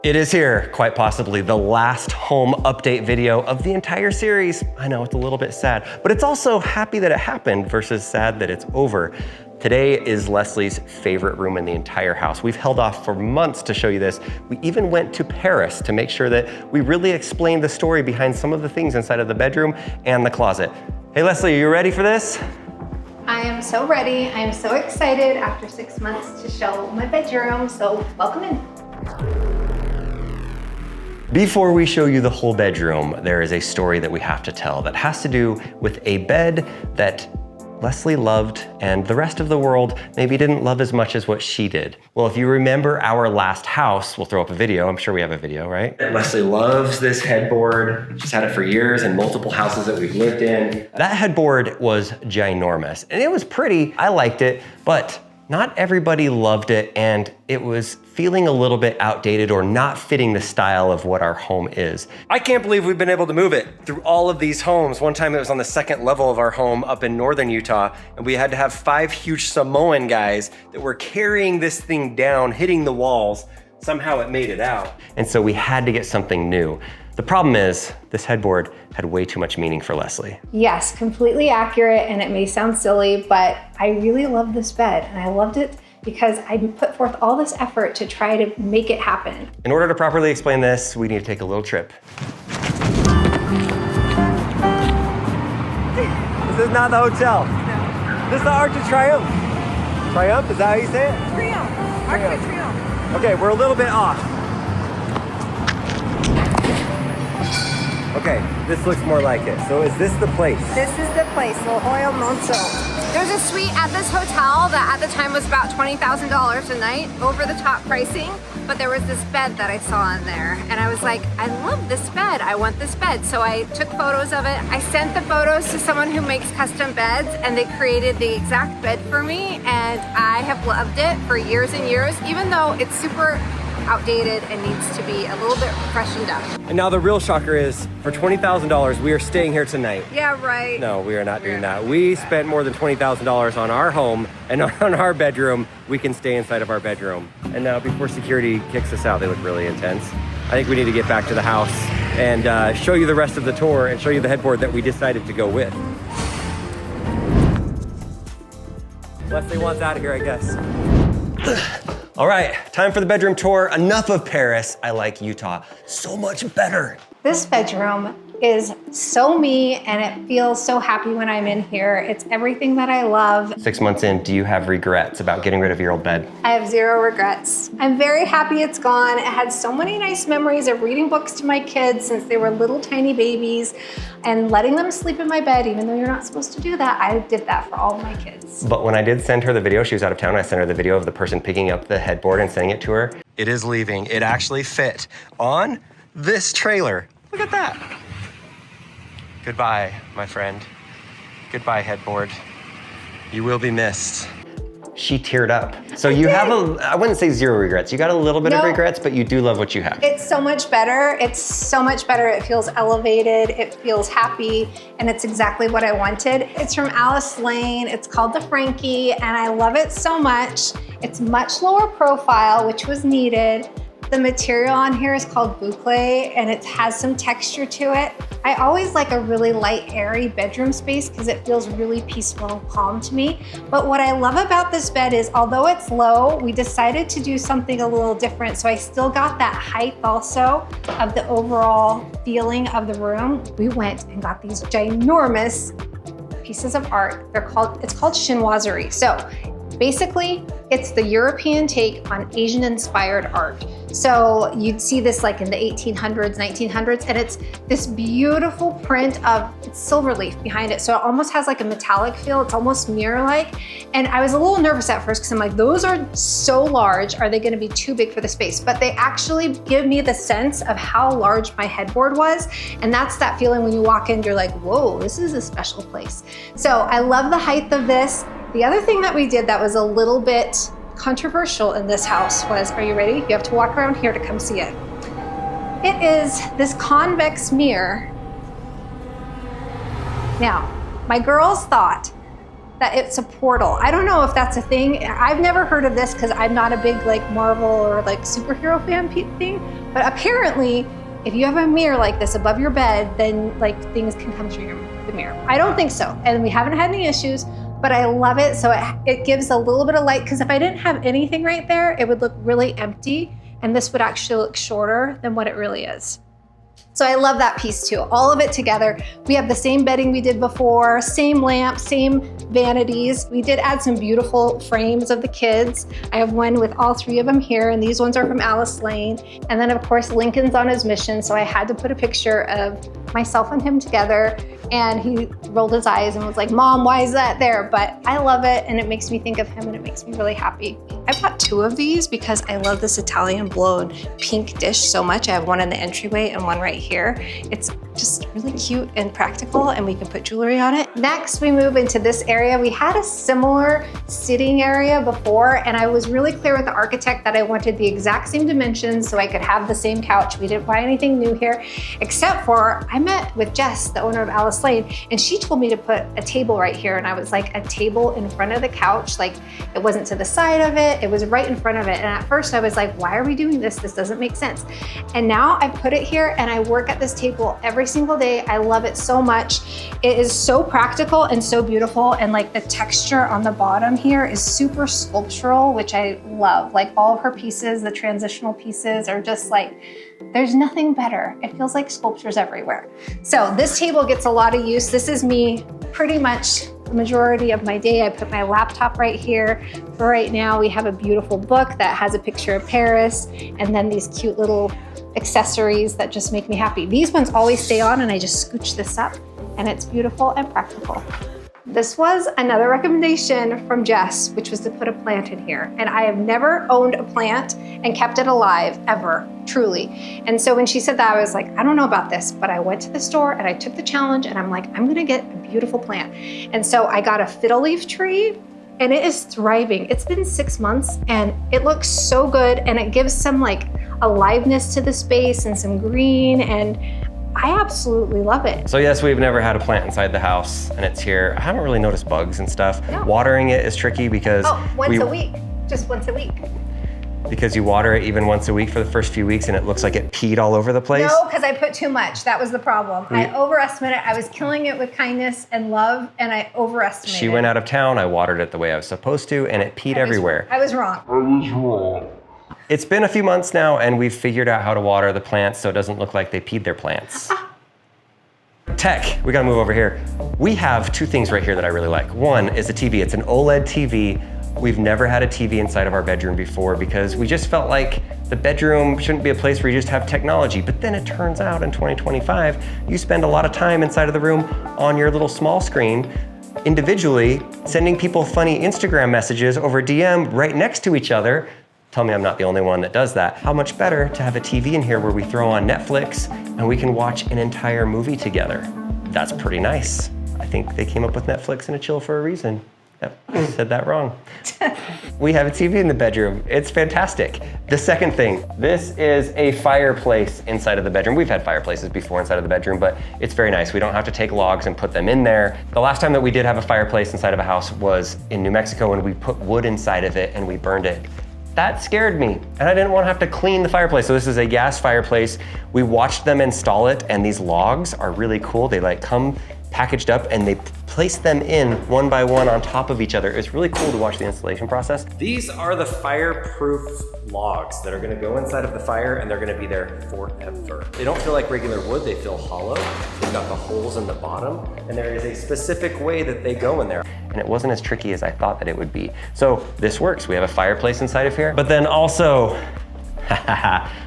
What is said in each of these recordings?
It is here, quite possibly the last home update video of the entire series. I know it's a little bit sad, but it's also happy that it happened versus sad that it's over. Today is Leslie's favorite room in the entire house. We've held off for months to show you this. We even went to Paris to make sure that we really explained the story behind some of the things inside of the bedroom and the closet. Hey Leslie, are you ready for this? I am so ready. I am so excited after 6 months to show my bedroom, so welcome in. Before we show you the whole bedroom, there is a story that we have to tell that has to do with a bed that Leslie loved and the rest of the world maybe didn't love as much as what she did. Well, if you remember our last house, we'll throw up a video. I'm sure we have a video, right? Leslie loves this headboard. She's had it for years in multiple houses that we've lived in. That headboard was ginormous and it was pretty. I liked it, but not everybody loved it, and it was feeling a little bit outdated or not fitting the style of what our home is. I can't believe we've been able to move it through all of these homes. One time it was on the second level of our home up in northern Utah, and we had to have 5 huge Samoan guys that were carrying this thing down, hitting the walls. Somehow it made it out. And so we had to get something new. The problem is, this headboard had way too much meaning for Leslie. Yes, completely accurate, and it may sound silly, but I really love this bed, and I loved it because I put forth all this effort to try to make it happen. In order to properly explain this, we need to take a little trip. This is not the hotel. No. This is the Arc de Triomphe. Triumph, is that how you say it? Triomphe, Arc de Triomphe. Okay, we're a little bit off. Okay, this looks more like it. So is this the place? This is the place, La Jolla Monceau. There's a suite at this hotel that at the time was about $20,000 a night, over the top pricing, but there was this bed that I saw in there, and I was like, I love this bed, I want this bed. So I took photos of it. I sent the photos to someone who makes custom beds, and they created the exact bed for me, and I have loved it for years and years, even though it's super outdated and needs to be a little bit freshened up. And now the real shocker is, for $20,000, we are staying here tonight. Yeah, right. No, we are not doing that. We spent more than $20,000 on our home and on our bedroom. We can stay inside of our bedroom. And now before security kicks us out, they look really intense. I think we need to get back to the house and show you the rest of the tour and show you the headboard that we decided to go with. Leslie wants out of here, I guess. All right, time for the bedroom tour. Enough of Paris. I like Utah so much better. This bedroom is so me, and it feels so happy when I'm in here. It's everything that I love. 6 months in, do you have regrets about getting rid of your old bed? I have zero regrets. I'm very happy it's gone. It had so many nice memories of reading books to my kids since they were little tiny babies and letting them sleep in my bed, even though you're not supposed to do that. I did that for all of my kids. But when I did send her the video, she was out of town, I sent her the video of the person picking up the headboard and sending it to her. It is leaving. It actually fit on this trailer. Look at that. Goodbye, my friend. Goodbye, headboard. You will be missed. She teared up. So you have I wouldn't say zero regrets. You got a little bit of regrets, but you do love what you have. It's so much better. It's so much better. It feels elevated. It feels happy. And it's exactly what I wanted. It's from Alice Lane. It's called the Frankie, and I love it so much. It's much lower profile, which was needed. The material on here is called boucle, and it has some texture to it. I always like a really light, airy bedroom space because it feels really peaceful and calm to me. But what I love about this bed is, although it's low, we decided to do something a little different. So I still got that height also of the overall feeling of the room. We went and got these ginormous pieces of art. It's called chinoiserie. So basically, it's the European take on Asian-inspired art. So you'd see this like in the 1800s, 1900s, and it's this beautiful print of silver leaf behind it. So it almost has like a metallic feel. It's almost mirror-like. And I was a little nervous at first because I'm like, those are so large. Are they gonna be too big for the space? But they actually give me the sense of how large my headboard was. And that's that feeling when you walk in, you're like, whoa, this is a special place. So I love the height of this. The other thing that we did that was a little bit controversial in this house was, are you ready? You have to walk around here to come see it. It is this convex mirror. Now, my girls thought that it's a portal. I don't know if that's a thing. I've never heard of this because I'm not a big like Marvel or like superhero fan thing, but apparently if you have a mirror like this above your bed, then like things can come through the mirror. I don't think so, and we haven't had any issues, but I love it. So it gives a little bit of light, because if I didn't have anything right there, it would look really empty, and this would actually look shorter than what it really is. So I love that piece too, all of it together. We have the same bedding we did before, same lamp, same vanities. We did add some beautiful frames of the kids. I have one with all three of them here, and these ones are from Alice Lane. And then of course, Lincoln's on his mission, so I had to put a picture of myself and him together. And he rolled his eyes and was like, Mom, why is that there? But I love it, and it makes me think of him, and it makes me really happy. I bought 2 of these because I love this Italian blown pink dish so much. I have one in the entryway and one right here. It's just really cute and practical, and we can put jewelry on it. Next, we move into this area. We had a similar sitting area before, and I was really clear with the architect that I wanted the exact same dimensions so I could have the same couch. We didn't buy anything new here, except for I met with Jess, the owner of Alice Lane, and she told me to put a table right here, and I was like, a table in front of the couch? Like, it wasn't to the side of it, it was right in front of it. And at first I was like, why are we doing this? This doesn't make sense. And now I put it here, and I work at this table every single day. I love it so much. It is so practical and so beautiful, and like the texture on the bottom here is super sculptural, which I love. Like all of her pieces, the transitional pieces are just like, there's nothing better. It feels like sculptures everywhere. So this table gets a lot of use. This is me pretty much the majority of my day. I put my laptop right here. For right now, we have a beautiful book that has a picture of Paris, and then these cute little accessories that just make me happy. These ones always stay on, and I just scooch this up, and it's beautiful and practical. This was another recommendation from Jess, which was to put a plant in here. And I have never owned a plant and kept it alive, ever, truly. And so when she said that, I was like, I don't know about this, but I went to the store and I took the challenge, and I'm like, I'm gonna get a beautiful plant. And so I got a fiddle leaf tree, and it is thriving. It's been 6 months, and it looks so good, and it gives some like aliveness to the space and some green, and I absolutely love it. So yes, we've never had a plant inside the house, and it's here. I haven't really noticed bugs and stuff. No. Watering it is tricky because once a week, just once a week. Because you water it even once a week for the first few weeks, and it looks like it peed all over the place. No, because I put too much. That was the problem. I overestimated it. I was killing it with kindness and love, and I overestimated. She went out of town, I watered it the way I was supposed to, and it peed everywhere. I was wrong. It's been a few months now, and we've figured out how to water the plants so it doesn't look like they peed their plants. Tech, we gotta move over here. We have 2 things right here that I really like. One is a TV, it's an OLED TV. We've never had a TV inside of our bedroom before because we just felt like the bedroom shouldn't be a place where you just have technology. But then it turns out in 2025, you spend a lot of time inside of the room on your little small screen, individually, sending people funny Instagram messages over DM right next to each other. Tell me I'm not the only one that does that. How much better to have a TV in here where we throw on Netflix and we can watch an entire movie together. That's pretty nice. I think they came up with Netflix and a chill for a reason. Yep, I said that wrong. We have a TV in the bedroom. It's fantastic. The second thing, this is a fireplace inside of the bedroom. We've had fireplaces before inside of the bedroom, but it's very nice. We don't have to take logs and put them in there. The last time that we did have a fireplace inside of a house was in New Mexico, and we put wood inside of it and we burned it. That scared me, and I didn't want to have to clean the fireplace. So this is a gas fireplace. We watched them install it, and these logs are really cool. They like come packaged up, and they place them in one by one on top of each other. It's really cool to watch the installation process. These are the fireproof logs that are gonna go inside of the fire, and they're gonna be there forever. They don't feel like regular wood, they feel hollow. They've got the holes in the bottom, and there is a specific way that they go in there. And it wasn't as tricky as I thought that it would be. So this works. We have a fireplace inside of here, but then also,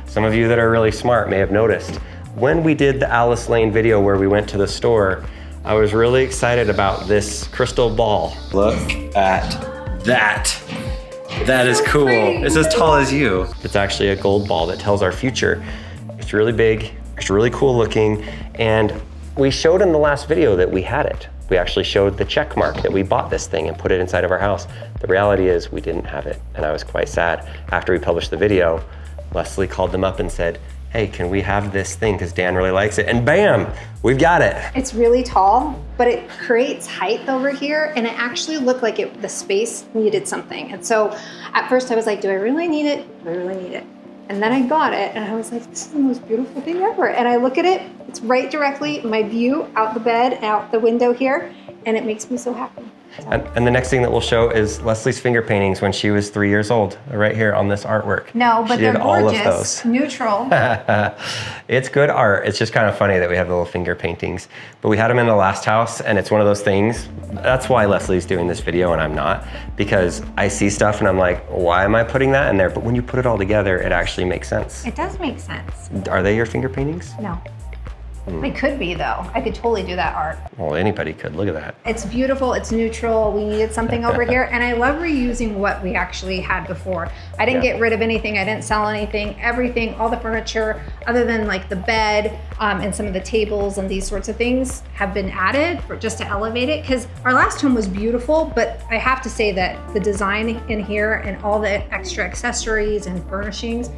some of you that are really smart may have noticed, when we did the Alice Lane video where we went to the store, I was really excited about this crystal ball. Look at that. That is cool. It's as tall as you. It's actually a gold ball that tells our future. It's really big, it's really cool looking, and we showed in the last video that we had it. We actually showed the check mark that we bought this thing and put it inside of our house. The reality is we didn't have it, and I was quite sad. After we published the video, Leslie called them up and said, hey, can we have this thing? Because Dan really likes it. And bam, we've got it. It's really tall, but it creates height over here, and it actually looked like the space needed something. And so at first I was like, do I really need it? Do I really need it? And then I got it, and I was like, this is the most beautiful thing ever. And I look at it, it's right directly my view out the bed, out the window here, and it makes me so happy. And the next thing that we'll show is Leslie's finger paintings when she was 3 years old, right here on this artwork. No, but she they're did gorgeous, all of those. neutral. It's good art. It's just kind of funny that we have little finger paintings. But we had them in the last house, and it's one of those things. That's why Leslie's doing this video and I'm not, because I see stuff and I'm like, why am I putting that in there? But when you put it all together, it actually makes sense. It does make sense. Are they your finger paintings? No. They could be though. I could totally do that art. Well, anybody could. Look at that. It's beautiful, it's neutral. We needed something over here, and I love reusing what we actually had before. I didn't get rid of anything, I didn't sell anything, everything, all the furniture, other than like the bed and some of the tables and these sorts of things have been added just to elevate it, because our last home was beautiful, but I have to say that the design in here and all the extra accessories and furnishings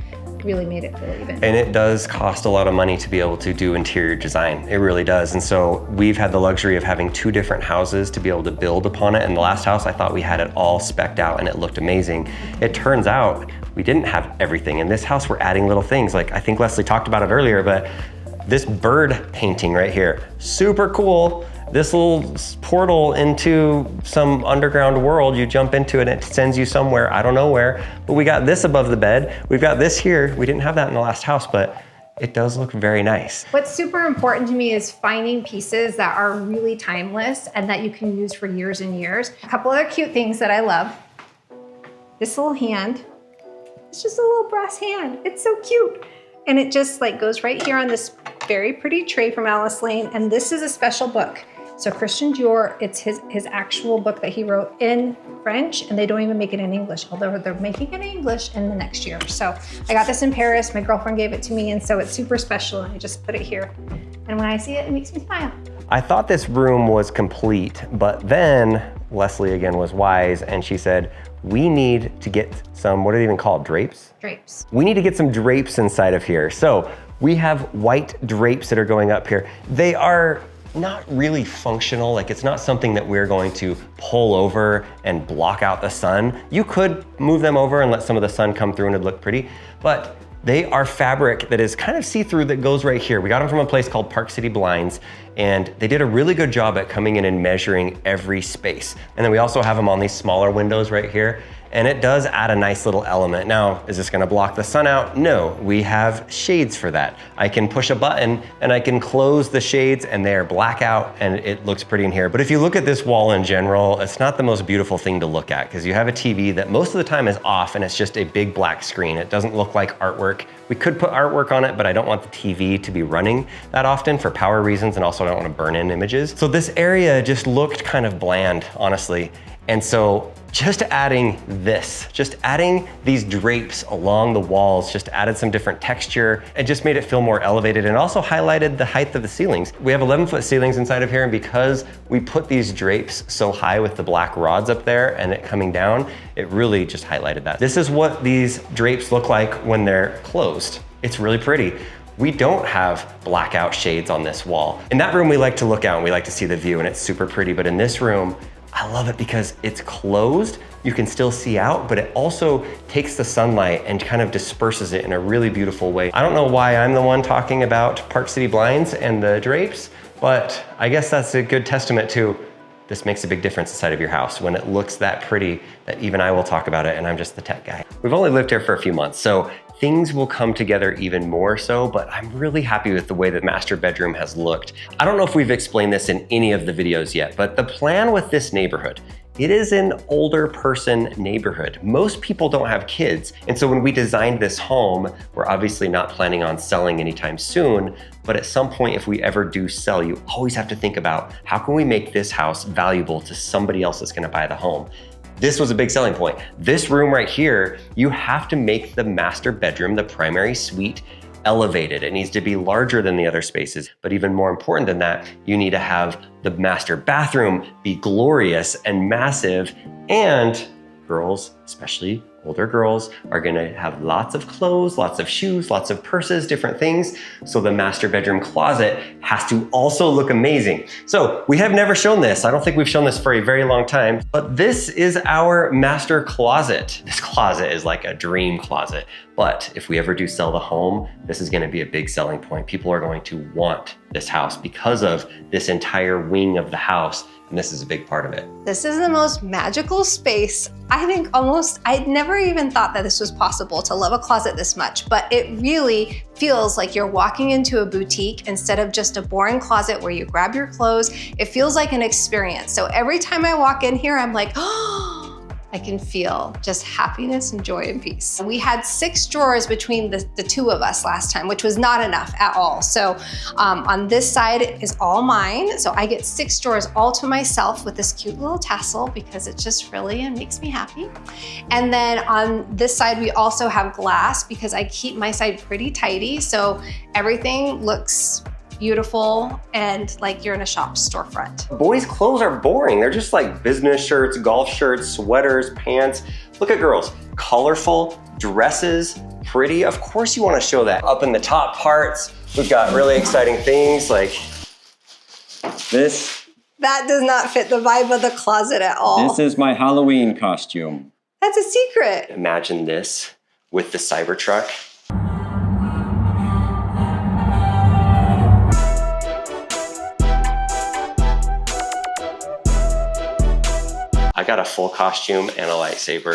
really made it feel even. And it does cost a lot of money to be able to do interior design. It really does. And so we've had the luxury of having 2 different houses to be able to build upon it. In the last house, I thought we had it all specced out and it looked amazing. It turns out we didn't have everything. In this house, we're adding little things. Like I think Leslie talked about it earlier, but this bird painting right here, super cool. This little portal into some underground world, you jump into it and it sends you somewhere, I don't know where, but we got this above the bed. We've got this here. We didn't have that in the last house, but it does look very nice. What's super important to me is finding pieces that are really timeless and that you can use for years and years. A couple other cute things that I love. This little hand, it's just a little brass hand. It's so cute. And it just like goes right here on this very pretty tray from Alice Lane. And this is a special book. So Christian Dior, it's his actual book that he wrote in French, and they don't even make it in English, although they're making it in English in the next year. So I got this in Paris, my girlfriend gave it to me, and so it's super special, and I just put it here. And when I see it, it makes me smile. I thought this room was complete, but then Leslie again was wise, and she said, we need to get some, what are they even called, drapes? Drapes. We need to get some drapes inside of here. So we have white drapes that are going up here. They are not really functional. Like it's not something that we're going to pull over and block out the sun. You could move them over and let some of the sun come through and it'd look pretty, but they are fabric that is kind of see-through that goes right here. We got them from a place called Park City Blinds, and they did a really good job at coming in and measuring every space. And then we also have them on these smaller windows right here. And it does add a nice little element. Now, is this gonna block the sun out? No, we have shades for that. I can push a button and I can close the shades and they are blackout and it looks pretty in here. But if you look at this wall in general, it's not the most beautiful thing to look at because you have a TV that most of the time is off and it's just a big black screen. It doesn't look like artwork. We could put artwork on it, but I don't want the TV to be running that often for power reasons, and also I don't want to burn in images. So this area just looked kind of bland, honestly. And so just adding this, just adding these drapes along the walls, just added some different texture. It just made it feel more elevated and also highlighted the height of the ceilings. We have 11-foot ceilings inside of here, and because we put these drapes so high with the black rods up there and it coming down, it really just highlighted that. This is what these drapes look like when they're closed. It's really pretty. We don't have blackout shades on this wall. In that room, we like to look out and we like to see the view and it's super pretty, but in this room, I love it because it's closed. You can still see out, but it also takes the sunlight and kind of disperses it in a really beautiful way. I don't know why I'm the one talking about Park City Blinds and the drapes, but I guess that's a good testament to this makes a big difference inside of your house when it looks that pretty that even I will talk about it and I'm just the tech guy. We've only lived here for a few months, so things will come together even more so, but I'm really happy with the way the master bedroom has looked. I don't know if we've explained this in any of the videos yet, but the plan with this neighborhood, it is an older person neighborhood. Most people don't have kids. And so when we designed this home, we're obviously not planning on selling anytime soon, but at some point, if we ever do sell, you always have to think about how can we make this house valuable to somebody else that's gonna buy the home. This was a big selling point. This room right here, you have to make the master bedroom, the primary suite, elevated. It needs to be larger than the other spaces. But even more important than that, you need to have the master bathroom be glorious and massive. And girls, especially older girls are gonna have lots of clothes, lots of shoes, lots of purses, different things. So the master bedroom closet has to also look amazing. So we have never shown this. I don't think we've shown this for a very long time, but this is our master closet. This closet is like a dream closet, but if we ever do sell the home, this is gonna be a big selling point. People are going to want this house because of this entire wing of the house, and this is a big part of it. This is the most magical space. I think I'd never even thought that this was possible to love a closet this much, but it really feels like you're walking into a boutique instead of just a boring closet where you grab your clothes. It feels like an experience. So every time I walk in here, I'm like, oh, I can feel just happiness and joy and peace. We had 6 drawers between the two of us last time, which was not enough at all. So on this side is all mine. So I get 6 drawers all to myself with this cute little tassel because it's just frilly and makes me happy. And then on this side, we also have glass because I keep my side pretty tidy. So everything looks beautiful and like you're in a shop storefront. Boys' clothes are boring. They're just like business shirts, golf shirts, sweaters, pants. Look at girls, colorful dresses, pretty. Of course you want to show that. Up in the top parts, we've got really exciting things like this. That does not fit the vibe of the closet at all. This is my Halloween costume. That's a secret. Imagine this with the Cybertruck. I got a full costume and a lightsaber.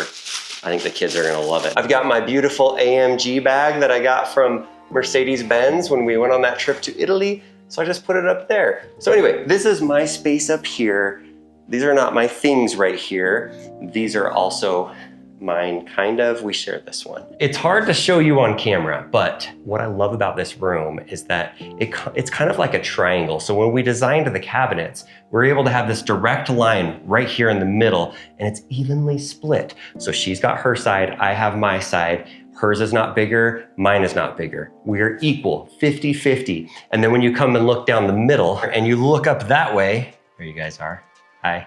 I think the kids are gonna love it. I've got my beautiful AMG bag that I got from Mercedes-Benz when we went on that trip to Italy. So I just put it up there. So anyway, this is my space up here. These are not my things right here. These are also mine, kind of. We share this one. It's hard to show you on camera, but what I love about this room is that it's kind of like a triangle. So when we designed the cabinets, we're able to have this direct line right here in the middle, and it's evenly split. So she's got her side, I have my side. Hers is not bigger, mine is not bigger. We're equal, 50-50. And then when you come and look down the middle and you look up that way, there you guys are. Hi.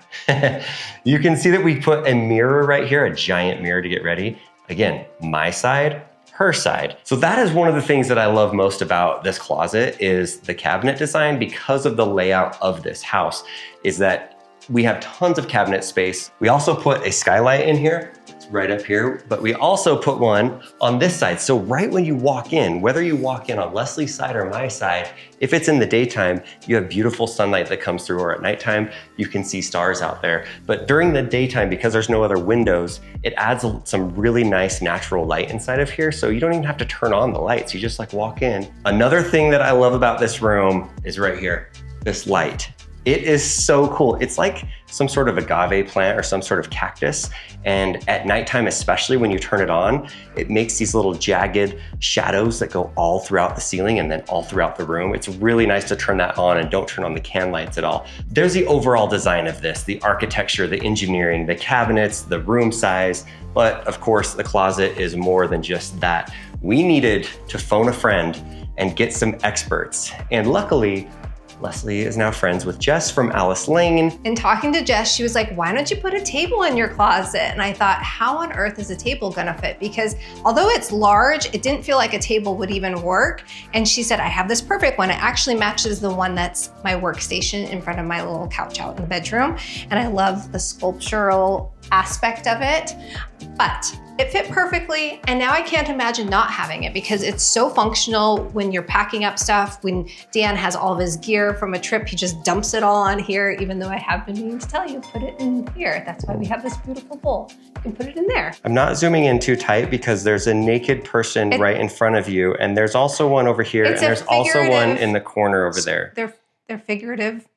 You can see that we put a mirror right here, a giant mirror to get ready. Again, my side, her side. So that is one of the things that I love most about this closet is the cabinet design because of the layout of this house, is that we have tons of cabinet space. We also put a skylight in here. It's right up here, but we also put one on this side. So right when you walk in, whether you walk in on Leslie's side or my side, if it's in the daytime, you have beautiful sunlight that comes through, or at nighttime, you can see stars out there. But during the daytime, because there's no other windows, it adds some really nice natural light inside of here. So you don't even have to turn on the lights. You just like walk in. Another thing that I love about this room is right here, this light. It is so cool. It's like some sort of agave plant or some sort of cactus. And at nighttime, especially when you turn it on, it makes these little jagged shadows that go all throughout the ceiling and then all throughout the room. It's really nice to turn that on and don't turn on the can lights at all. There's the overall design of this, the architecture, the engineering, the cabinets, the room size. But of course, the closet is more than just that. We needed to phone a friend and get some experts. And luckily, Leslie is now friends with Jess from Alice Lane. And talking to Jess, she was like, why don't you put a table in your closet? And I thought, how on earth is a table gonna fit? Because although it's large, it didn't feel like a table would even work. And she said, I have this perfect one. It actually matches the one that's my workstation in front of my little couch out in the bedroom. And I love the sculptural aspect of it, but it fit perfectly. And now I can't imagine not having it because it's so functional when you're packing up stuff. When Dan has all of his gear from a trip, he just dumps it all on here, even though I have been meaning to tell you, put it in here. That's why we have this beautiful bowl. You can put it in there. I'm not zooming in too tight because there's a naked person right in front of you. And there's also one over here. And there's also one in the corner over there. They're figurative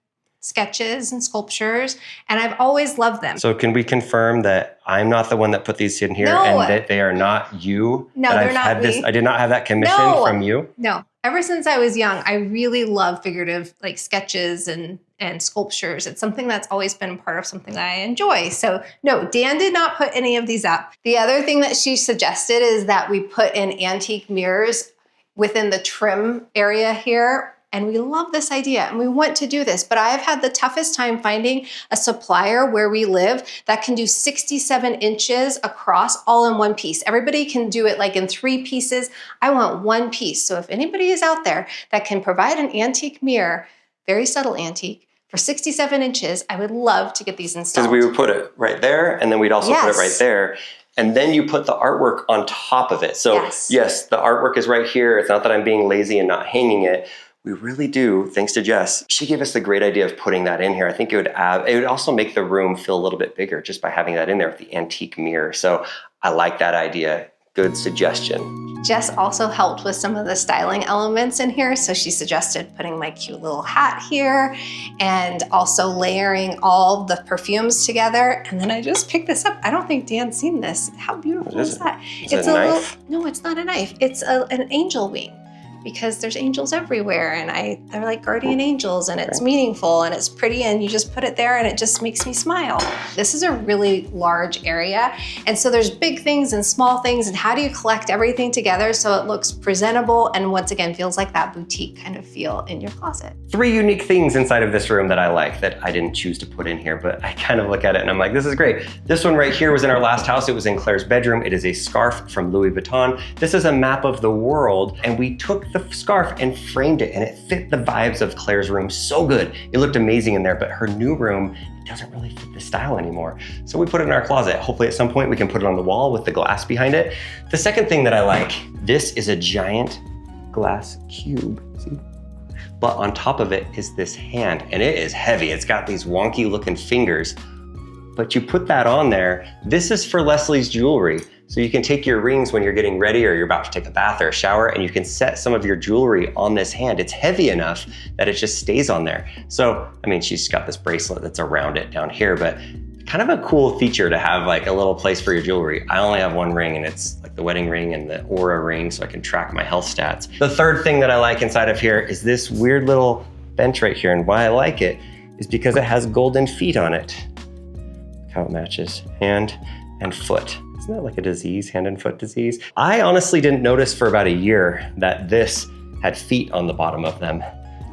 sketches and sculptures, and I've always loved them. So can we confirm that I'm not the one that put these in here and that they are not you? No, they're not me. I did not have that commission from you? No. Ever since I was young, I really love figurative like sketches and sculptures. It's something that's always been part of something that I enjoy. So no, Dan did not put any of these up. The other thing that she suggested is that we put in antique mirrors within the trim area here. and we love this idea and we want to do this, but I have had the toughest time finding a supplier where we live that can do 67 inches across all in one piece. Everybody can do it like in 3 pieces. I want 1 piece. So if anybody is out there that can provide an antique mirror, very subtle antique, for 67 inches, I would love to get these installed. Because we would put it right there, and then we'd also put it right there. And then you put the artwork on top of it. So yes, the artwork is right here. It's not that I'm being lazy and not hanging it. We really do, thanks to Jess. She gave us the great idea of putting that in here. I think it would also make the room feel a little bit bigger just by having that in there with the antique mirror. So I like that idea. Good suggestion. Jess also helped with some of the styling elements in here. So she suggested putting my cute little hat here and also layering all the perfumes together. And then I just picked this up. I don't think Dan's seen this. How beautiful is that? It's a knife? No, it's not a knife. It's an angel wing, because there's angels everywhere, and they're like guardian angels, and it's meaningful and it's pretty, and you just put it there and it just makes me smile. This is a really large area, and so there's big things and small things, and how do you collect everything together so it looks presentable and once again feels like that boutique kind of feel in your closet. 3 unique things inside of this room that I like that I didn't choose to put in here, but I kind of look at it and I'm like, this is great. This one right here was in our last house. It was in Claire's bedroom. It is a scarf from Louis Vuitton. This is a map of the world, and we took the scarf and framed it, and it fit the vibes of Claire's room so good. It looked amazing in there, but her new room, it doesn't really fit the style anymore. So we put it in our closet. Hopefully at some point we can put it on the wall with the glass behind it. The second thing that I like, this is a giant glass cube, see? But on top of it is this hand, and it is heavy. It's got these wonky looking fingers, but you put that on there. This is for Leslie's jewelry. So you can take your rings when you're getting ready or you're about to take a bath or a shower, and you can set some of your jewelry on this hand. It's heavy enough that it just stays on there. So, I mean, she's got this bracelet that's around it down here, but kind of a cool feature to have like a little place for your jewelry. I only have 1 ring, and it's like the wedding ring and the Aura ring, so I can track my health stats. The third thing that I like inside of here is this weird little bench right here, and why I like it is because it has golden feet on it. Look how it matches hand and foot. Isn't that like a disease, hand and foot disease? I honestly didn't notice for about a year that this had feet on the bottom of them.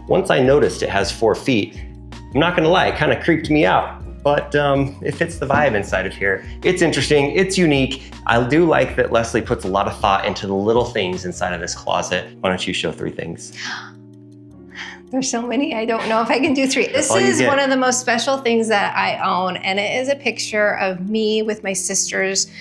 Once I noticed it has 4 feet, I'm not gonna lie, it kind of creeped me out, but it fits the vibe inside of here. It's interesting, it's unique. I do like that Leslie puts a lot of thought into the little things inside of this closet. Why don't you show 3 things? There's so many, I don't know if I can do 3. This is one of the most special things that I own, and it is a picture of me with my sisters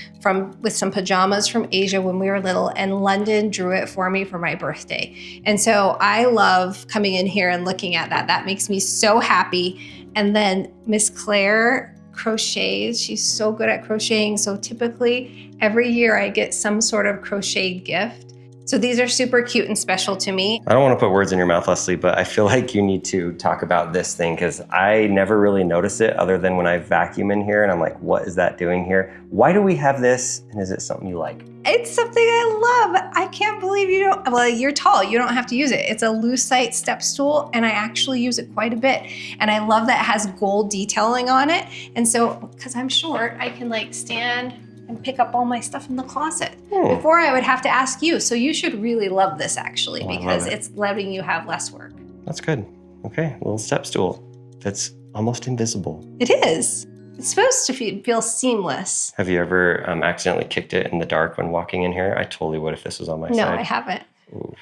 with some pajamas from Asia when we were little, and London drew it for me for my birthday. And so I love coming in here and looking at that. That makes me so happy. And then Miss Claire crochets. She's so good at crocheting. So typically every year I get some sort of crocheted gift. So these are super cute and special to me. I don't want to put words in your mouth, Leslie, but I feel like you need to talk about this thing because I never really notice it other than when I vacuum in here and I'm like, what is that doing here? Why do we have this? And is it something you like? It's something I love. I can't believe you don't, well, you're tall, you don't have to use it. It's a Lucite step stool, and I actually use it quite a bit. And I love that it has gold detailing on it. And so, because I'm short, I can like stand and pick up all my stuff in the closet. Before I would have to ask you. So you should really love this actually, because it's letting you have less work. That's good. Okay, little step stool that's almost invisible. It is. It's supposed to feel seamless. Have you ever accidentally kicked it in the dark when walking in here? I totally would if this was on my side. No, I haven't. Ooh,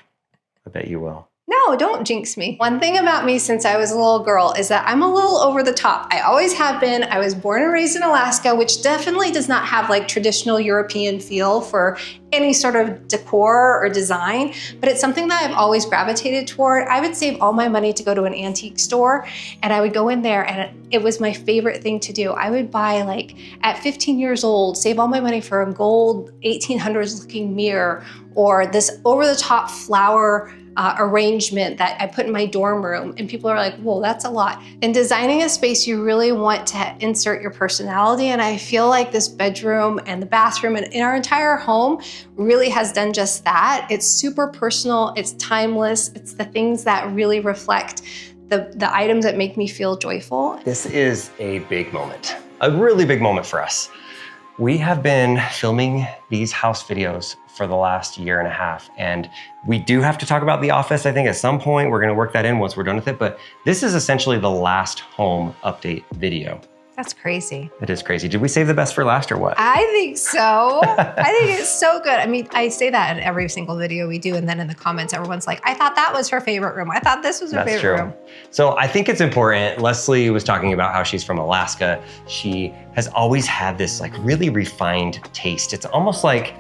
I bet you will. No, don't jinx me. One thing about me since I was a little girl is that I'm a little over the top. I always have been. I was born and raised in Alaska, which definitely does not have like traditional European feel for any sort of decor or design, but it's something that I've always gravitated toward. I would save all my money to go to an antique store, and I would go in there, and it was my favorite thing to do. I would buy, like at 15 years old, save all my money for a gold 1800s looking mirror, or this over-the-top flower arrangement that I put in my dorm room, and people are like, whoa, that's a lot. In designing a space, you really want to insert your personality, and I feel like this bedroom and the bathroom and in our entire home really has done just that. It's super personal, it's timeless, it's the things that really reflect the items that make me feel joyful. This is a big moment, a really big moment for us. We have been filming these house videos for the last year and a half, and we do have to talk about the office. I think at some point we're gonna work that in once we're done with it, but this is essentially the last home update video. That's crazy. It is crazy. Did we save the best for last or what? I think so. I think it's so good. I mean, I say that in every single video we do, and then in the comments, everyone's like, I thought that was her favorite room. I thought this was her favorite room. So I think it's important. Leslie was talking about how she's from Alaska. She has always had this like really refined taste. It's almost like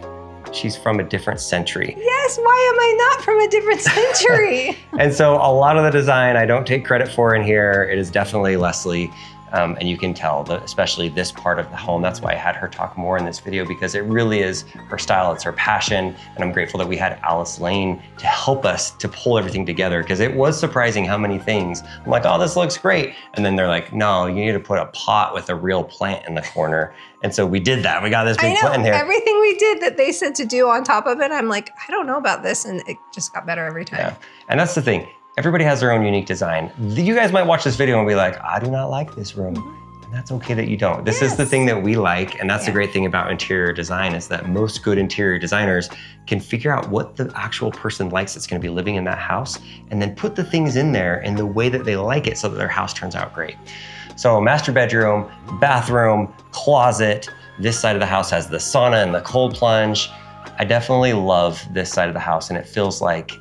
she's from a different century. Yes, why am I not from a different century? And so a lot of the design I don't take credit for in here. It is definitely Leslie. And you can tell, especially this part of the home. That's why I had her talk more in this video, because it really is her style, it's her passion. And I'm grateful that we had Alice Lane to help us to pull everything together, because it was surprising how many things. I'm like, oh, this looks great. And then they're like, no, you need to put a pot with a real plant in the corner. And so we did that. We got this big plant here. Everything we did that they said to do on top of it, I'm like, I don't know about this. And it just got better every time. Yeah. And that's the thing. Everybody has their own unique design. You guys might watch this video and be like, I do not like this room. And that's okay that you don't. This is the thing that we like. And that's the great thing about interior design, is that most good interior designers can figure out what the actual person likes that's gonna be living in that house, and then put the things in there in the way that they like it so that their house turns out great. So master bedroom, bathroom, closet. This side of the house has the sauna and the cold plunge. I definitely love this side of the house, and it feels like,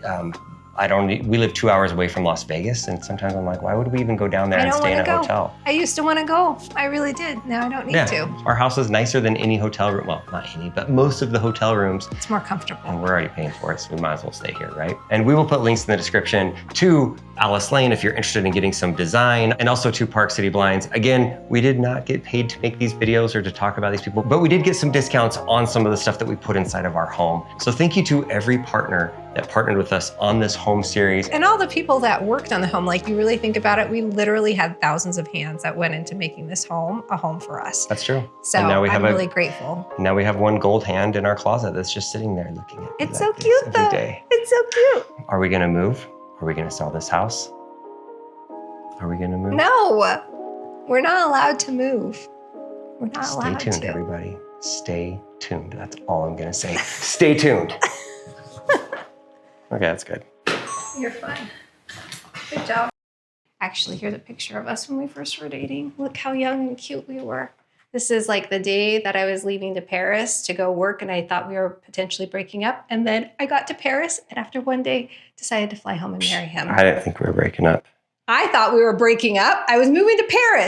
we live 2 hours away from Las Vegas, and sometimes I'm like, why would we even go down there and stay in a hotel? I used to want to go. I really did. Now I don't need to. Our house is nicer than any hotel room. Well, not any, but most of the hotel rooms. It's more comfortable. And we're already paying for it, so we might as well stay here, right? And we will put links in the description to Alice Lane if you're interested in getting some design, and also to Park City Blinds. Again, we did not get paid to make these videos or to talk about these people, but we did get some discounts on some of the stuff that we put inside of our home. So thank you to every partner that partnered with us on this home series. And all the people that worked on the home. Like, you really think about it, we literally had thousands of hands that went into making this home a home for us. That's true. So I'm really grateful. Now we have one gold hand in our closet that's just sitting there looking at me. It's so cute though. Day. It's so cute. Are we gonna move? Are we gonna sell this house? Are we gonna move? No, we're not allowed to move. We're not allowed to. Stay tuned, everybody. Stay tuned. That's all I'm gonna say. Stay tuned. Okay, that's good. You're fun. Good job. Actually, here's a picture of us when we first were dating. Look how young and cute we were. This is like the day that I was leaving to Paris to go work, and I thought we were potentially breaking up. And then I got to Paris, and after one day, decided to fly home and marry him. I didn't think we were breaking up. I thought we were breaking up. I was moving to Paris.